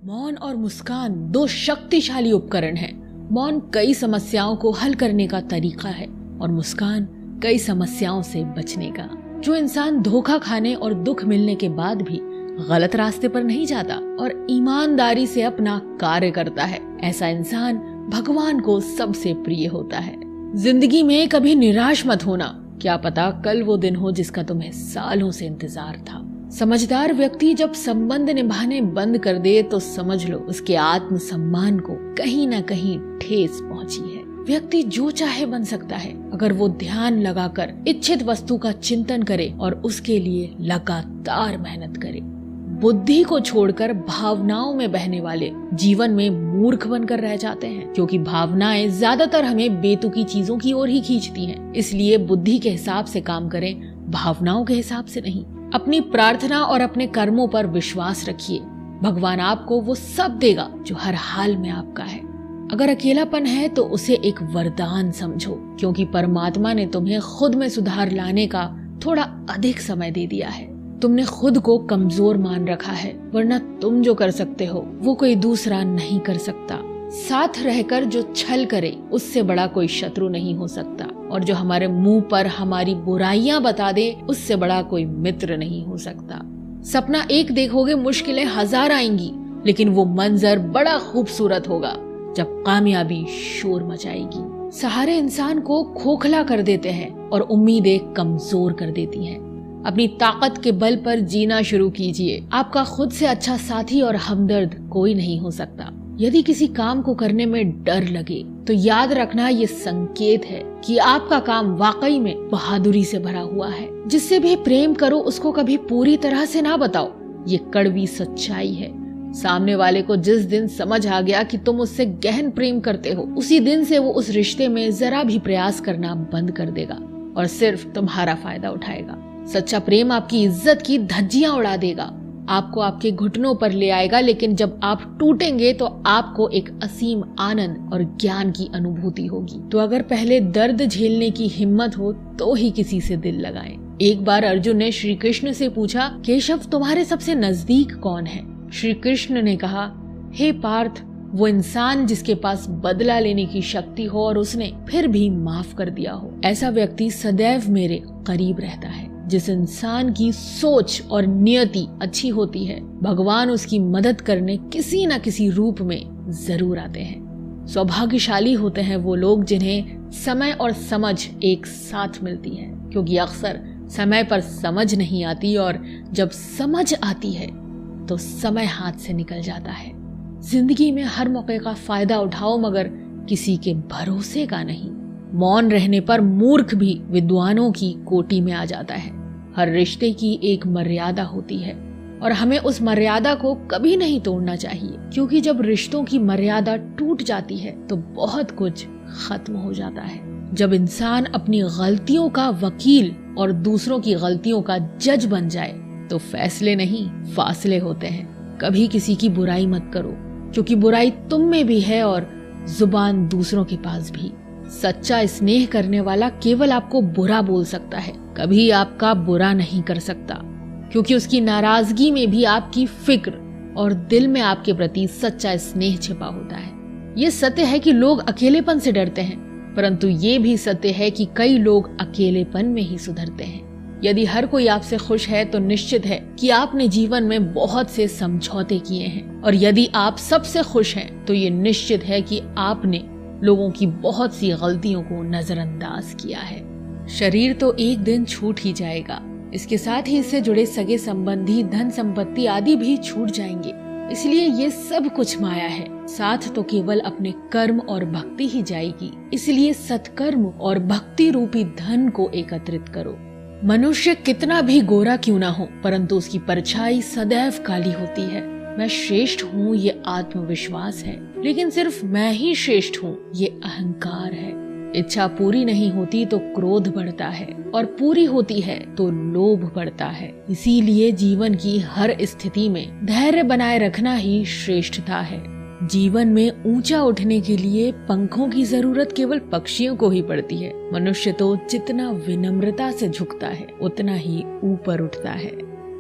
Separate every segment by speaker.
Speaker 1: मौन और मुस्कान दो शक्तिशाली उपकरण हैं। मौन कई समस्याओं को हल करने का तरीका है और मुस्कान कई समस्याओं से बचने का। जो इंसान धोखा खाने और दुख मिलने के बाद भी गलत रास्ते पर नहीं जाता और ईमानदारी से अपना कार्य करता है, ऐसा इंसान भगवान को सबसे प्रिय होता है। जिंदगी में कभी निराश मत होना, क्या पता कल वो दिन हो जिसका तुम्हें सालों से इंतजार था। समझदार व्यक्ति जब संबंध निभाने बंद कर दे तो समझ लो उसके आत्मसम्मान को कहीं ना कहीं ठेस पहुंची है। व्यक्ति जो चाहे बन सकता है अगर वो ध्यान लगाकर इच्छित वस्तु का चिंतन करे और उसके लिए लगातार मेहनत करे। बुद्धि को छोड़कर भावनाओं में बहने वाले जीवन में मूर्ख बनकर रह जाते हैं, क्योंकि भावनाएं ज्यादातर हमें बेतुकी चीजों की ओर ही खींचती हैं। इसलिए बुद्धि के हिसाब से काम करें, भावनाओं के हिसाब से नहीं। अपनी प्रार्थना और अपने कर्मों पर विश्वास रखिए, भगवान आपको वो सब देगा जो हर हाल में आपका है। अगर अकेलापन है तो उसे एक वरदान समझो, क्योंकि परमात्मा ने तुम्हें खुद में सुधार लाने का थोड़ा अधिक समय दे दिया है। तुमने खुद को कमजोर मान रखा है, वरना तुम जो कर सकते हो वो कोई दूसरा नहीं कर सकता। साथ रहकर जो छल करे उससे बड़ा कोई शत्रु नहीं हो सकता, और जो हमारे मुंह पर हमारी बुराइयां बता दे उससे बड़ा कोई मित्र नहीं हो सकता। सपना एक देखोगे, मुश्किलें हजार आएंगी, लेकिन वो मंजर बड़ा खूबसूरत होगा जब कामयाबी शोर मचाएगी। सहारे इंसान को खोखला कर देते हैं और उम्मीदें कमजोर कर देती हैं। अपनी ताकत के बल पर जीना शुरू कीजिए। आपका खुद से अच्छा साथी और हमदर्द कोई नहीं हो सकता। यदि किसी काम को करने में डर लगे तो याद रखना ये संकेत है कि आपका काम वाकई में बहादुरी से भरा हुआ है। जिससे भी प्रेम करो उसको कभी पूरी तरह से ना बताओ, ये कड़वी सच्चाई है। सामने वाले को जिस दिन समझ आ गया कि तुम उससे गहन प्रेम करते हो, उसी दिन से वो उस रिश्ते में जरा भी प्रयास करना बंद कर देगा और सिर्फ तुम्हारा फायदा उठाएगा। सच्चा प्रेम आपकी इज्जत की धज्जियां उड़ा देगा, आपको आपके घुटनों पर ले आएगा, लेकिन जब आप टूटेंगे तो आपको एक असीम आनंद और ज्ञान की अनुभूति होगी। तो अगर पहले दर्द झेलने की हिम्मत हो तो ही किसी से दिल लगाएं। एक बार अर्जुन ने श्री कृष्ण से पूछा, केशव तुम्हारे सबसे नजदीक कौन है? श्री कृष्ण ने कहा, हे पार्थ, वो इंसान जिसके पास बदला लेने की शक्ति हो और उसने फिर भी माफ कर दिया हो। ऐसा व्यक्ति सदैव मेरे करीब रहता है। जिस इंसान की सोच और नियति अच्छी होती है, भगवान उसकी मदद करने किसी न किसी रूप में जरूर आते हैं। सौभाग्यशाली होते हैं वो लोग जिन्हें समय और समझ एक साथ मिलती है, क्योंकि अक्सर समय पर समझ नहीं आती और जब समझ आती है तो समय हाथ से निकल जाता है। जिंदगी में हर मौके का फायदा उठाओ, मगर किसी के भरोसे का नहीं। मौन रहने पर मूर्ख भी विद्वानों की कोटि में आ जाता है। हर रिश्ते की एक मर्यादा होती है और हमें उस मर्यादा को कभी नहीं तोड़ना चाहिए, क्योंकि जब रिश्तों की मर्यादा टूट जाती है तो बहुत कुछ खत्म हो जाता है। जब इंसान अपनी गलतियों का वकील और दूसरों की गलतियों का जज बन जाए तो फैसले नहीं, फासले होते हैं। कभी किसी की बुराई मत करो, क्योंकि बुराई तुम में भी है और जुबान दूसरों के पास भी। सच्चा स्नेह करने वाला केवल आपको बुरा बोल सकता है, कभी आपका बुरा नहीं कर सकता, क्योंकि उसकी नाराजगी में भी आपकी फिक्र और दिल में आपके प्रति सच्चा स्नेह छिपा होता है। ये सत्य है कि लोग अकेलेपन से डरते हैं, परंतु ये भी सत्य है कि कई लोग अकेलेपन में ही सुधरते हैं। यदि हर कोई आपसे खुश है तो निश्चित है कि आपने जीवन में बहुत से समझौते किए हैं, और यदि आप सबसे खुश हैं तो ये निश्चित है कि आपने लोगों की बहुत सी गलतियों को नजरअंदाज किया है। शरीर तो एक दिन छूट ही जाएगा, इसके साथ ही इससे जुड़े सगे संबंधी, धन संपत्ति आदि भी छूट जाएंगे। इसलिए ये सब कुछ माया है, साथ तो केवल अपने कर्म और भक्ति ही जाएगी। इसलिए सत्कर्म और भक्ति रूपी धन को एकत्रित करो। मनुष्य कितना भी गोरा क्यों ना हो, परंतु उसकी परछाई सदैव काली होती है। मैं श्रेष्ठ हूँ ये आत्मविश्वास है, लेकिन सिर्फ मैं ही श्रेष्ठ हूँ ये अहंकार है। इच्छा पूरी नहीं होती तो क्रोध बढ़ता है, और पूरी होती है तो लोभ बढ़ता है। इसीलिए जीवन की हर स्थिति में धैर्य बनाए रखना ही श्रेष्ठता है। जीवन में ऊंचा उठने के लिए पंखों की जरूरत केवल पक्षियों को ही पड़ती है। मनुष्य तो जितना विनम्रता से झुकता है उतना ही ऊपर उठता है।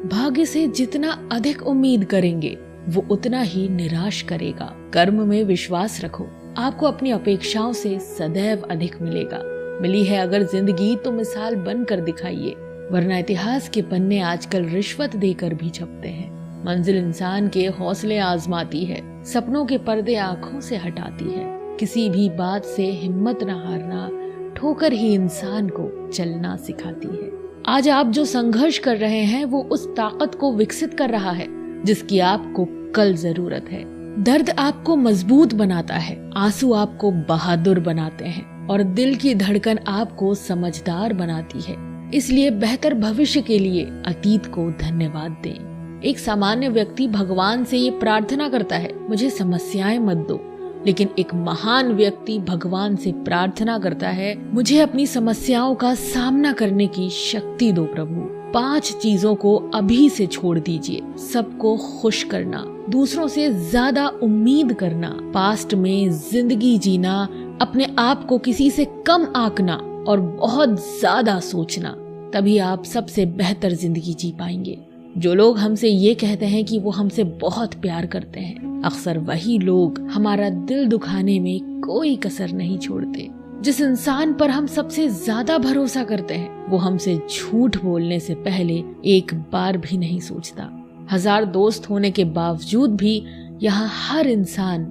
Speaker 1: भाग्य से जितना अधिक उम्मीद करेंगे वो उतना ही निराश करेगा। कर्म में विश्वास रखो, आपको अपनी अपेक्षाओं से सदैव अधिक मिलेगा। मिली है अगर जिंदगी तो मिसाल बनकर दिखाइए, वरना इतिहास के पन्ने आजकल रिश्वत देकर भी छपते हैं। मंजिल इंसान के हौसले आजमाती है, सपनों के पर्दे आंखों से हटाती है। किसी भी बात से हिम्मत न हारना, ठोकर ही इंसान को चलना सिखाती है। आज आप जो संघर्ष कर रहे हैं वो उस ताकत को विकसित कर रहा है जिसकी आपको कल जरूरत है। दर्द आपको मजबूत बनाता है, आंसू आपको बहादुर बनाते हैं और दिल की धड़कन आपको समझदार बनाती है। इसलिए बेहतर भविष्य के लिए अतीत को धन्यवाद दें। एक सामान्य व्यक्ति भगवान से ये प्रार्थना करता है, मुझे समस्याएं मत दो, लेकिन एक महान व्यक्ति भगवान से प्रार्थना करता है, मुझे अपनी समस्याओं का सामना करने की शक्ति दो प्रभु। 5 चीजों को अभी से छोड़ दीजिए। सबको खुश करना, दूसरों से ज्यादा उम्मीद करना, पास्ट में जिंदगी जीना, अपने आप को किसी से कम आंकना और बहुत ज्यादा सोचना। तभी आप सबसे बेहतर जिंदगी जी पाएंगे। जो लोग हमसे ये कहते हैं कि वो हमसे बहुत प्यार करते हैं, अक्सर वही लोग हमारा दिल दुखाने में कोई कसर नहीं छोड़ते। जिस इंसान पर हम सबसे ज्यादा भरोसा करते हैं वो हमसे झूठ बोलने से पहले एक बार भी नहीं सोचता। 1000 दोस्त होने के बावजूद भी यहाँ हर इंसान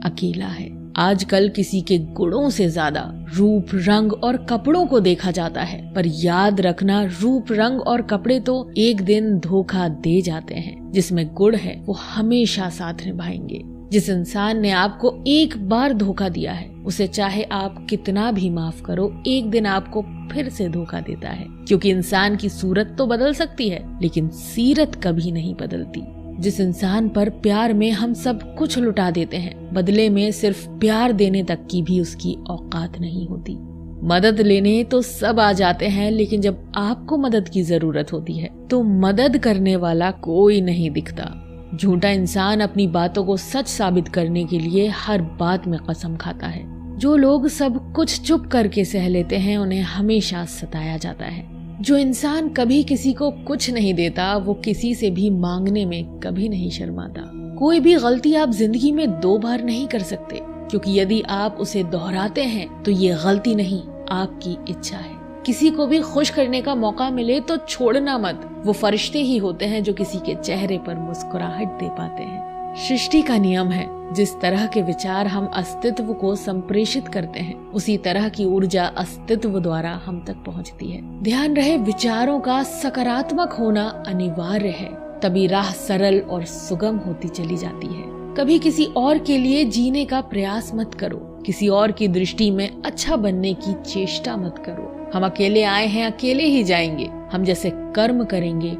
Speaker 1: अकेला है। आजकल किसी के गुणों से ज्यादा रूप, रंग और कपड़ों को देखा जाता है, पर याद रखना रूप, रंग और कपड़े तो एक दिन धोखा दे जाते हैं। जिसमें गुण है वो हमेशा साथ निभाएंगे। जिस इंसान ने आपको एक बार धोखा दिया है उसे चाहे आप कितना भी माफ करो, एक दिन आपको फिर से धोखा देता है। क्योंकि इंसान की सूरत तो बदल सकती है लेकिन सीरत कभी नहीं बदलती। जिस इंसान पर प्यार में हम सब कुछ लुटा देते हैं, बदले में सिर्फ प्यार देने तक की भी उसकी औकात नहीं होती। मदद लेने तो सब आ जाते हैं, लेकिन जब आपको मदद की जरूरत होती है तो मदद करने वाला कोई नहीं दिखता। झूठा इंसान अपनी बातों को सच साबित करने के लिए हर बात में कसम खाता है। जो लोग सब कुछ चुप करके सह लेते हैं उन्हें हमेशा सताया जाता है। जो इंसान कभी किसी को कुछ नहीं देता वो किसी से भी मांगने में कभी नहीं शर्माता। कोई भी गलती आप जिंदगी में 2 बार नहीं कर सकते, क्योंकि यदि आप उसे दोहराते हैं तो ये गलती नहीं आपकी इच्छा है। किसी को भी खुश करने का मौका मिले तो छोड़ना मत। वो फरिश्ते ही होते हैं जो किसी के चेहरे पर मुस्कुराहट दे पाते हैं। सृष्टि का नियम है, जिस तरह के विचार हम अस्तित्व को संप्रेषित करते हैं उसी तरह की ऊर्जा अस्तित्व द्वारा हम तक पहुंचती है। ध्यान रहे, विचारों का सकारात्मक होना अनिवार्य है, तभी राह सरल और सुगम होती चली जाती है। कभी किसी और के लिए जीने का प्रयास मत करो, किसी और की दृष्टि में अच्छा बनने की चेष्टा मत करो। हम अकेले आए हैं, अकेले ही जाएंगे। हम जैसे कर्म करेंगे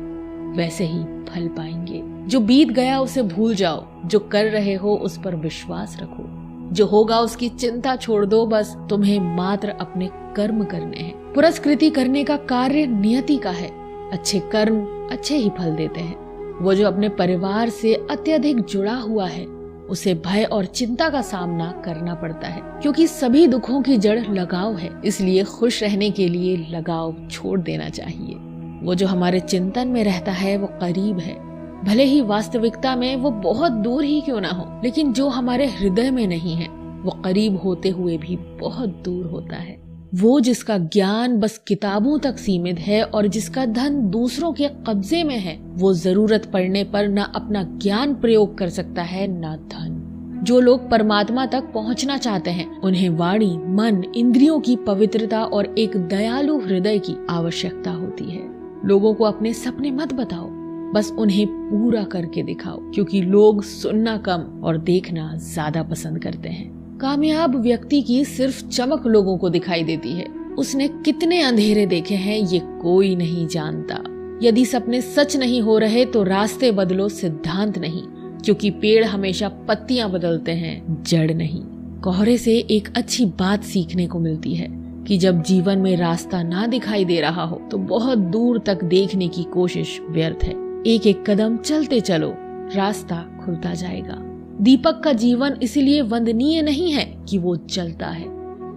Speaker 1: वैसे ही फल पाएंगे। जो बीत गया उसे भूल जाओ, जो कर रहे हो उस पर विश्वास रखो। जो होगा उसकी चिंता छोड़ दो, बस तुम्हें मात्र अपने कर्म करने हैं। पुरस्कृति करने का कार्य नियति का है। अच्छे कर्म अच्छे ही फल देते हैं। वो जो अपने परिवार से अत्यधिक जुड़ा हुआ है उसे भय और चिंता का सामना करना पड़ता है, क्योंकि सभी दुखों की जड़ लगाव है। इसलिए खुश रहने के लिए लगाव छोड़ देना चाहिए। वो जो हमारे चिंतन में रहता है वो करीब है, भले ही वास्तविकता में वो बहुत दूर ही क्यों ना हो, लेकिन जो हमारे हृदय में नहीं है वो करीब होते हुए भी बहुत दूर होता है। वो जिसका ज्ञान बस किताबों तक सीमित है और जिसका धन दूसरों के कब्जे में है, वो जरूरत पड़ने पर न अपना ज्ञान प्रयोग कर सकता है न धन। जो लोग परमात्मा तक पहुंचना चाहते हैं उन्हें वाणी, मन, इंद्रियों की पवित्रता और एक दयालु हृदय की आवश्यकता होती है। लोगों को अपने सपने मत बताओ, बस उन्हें पूरा करके दिखाओ, क्योंकि लोग सुनना कम और देखना ज्यादा पसंद करते हैं। कामयाब व्यक्ति की सिर्फ चमक लोगों को दिखाई देती है, उसने कितने अंधेरे देखे हैं ये कोई नहीं जानता। यदि सपने सच नहीं हो रहे तो रास्ते बदलो, सिद्धांत नहीं, क्योंकि पेड़ हमेशा पत्तियां बदलते हैं, जड़ नहीं। कोहरे से एक अच्छी बात सीखने को मिलती है कि जब जीवन में रास्ता ना दिखाई दे रहा हो तो बहुत दूर तक देखने की कोशिश व्यर्थ है। एक एक कदम चलते चलो, रास्ता खुलता जाएगा। दीपक का जीवन इसलिए वंदनीय नहीं है कि वो जलता है,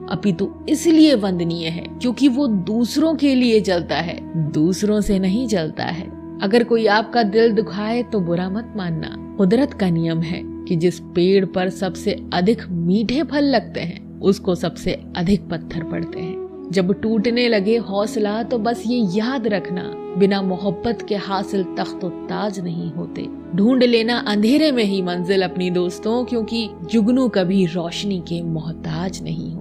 Speaker 1: अपितु इसलिए वंदनीय है क्योंकि वो दूसरों के लिए जलता है, दूसरों से नहीं जलता है। अगर कोई आपका दिल दुखाए तो बुरा मत मानना। कुदरत का नियम है कि जिस पेड़ पर सबसे अधिक मीठे फल लगते हैं उसको सबसे अधिक पत्थर पड़ते हैं। जब टूटने लगे हौसला तो बस ये याद रखना, बिना मोहब्बत के हासिल तख्त व ताज नहीं होते। ढूंढ लेना अंधेरे में ही मंजिल अपनी दोस्तों, क्योंकि जुगनू कभी रोशनी के मोहताज नहीं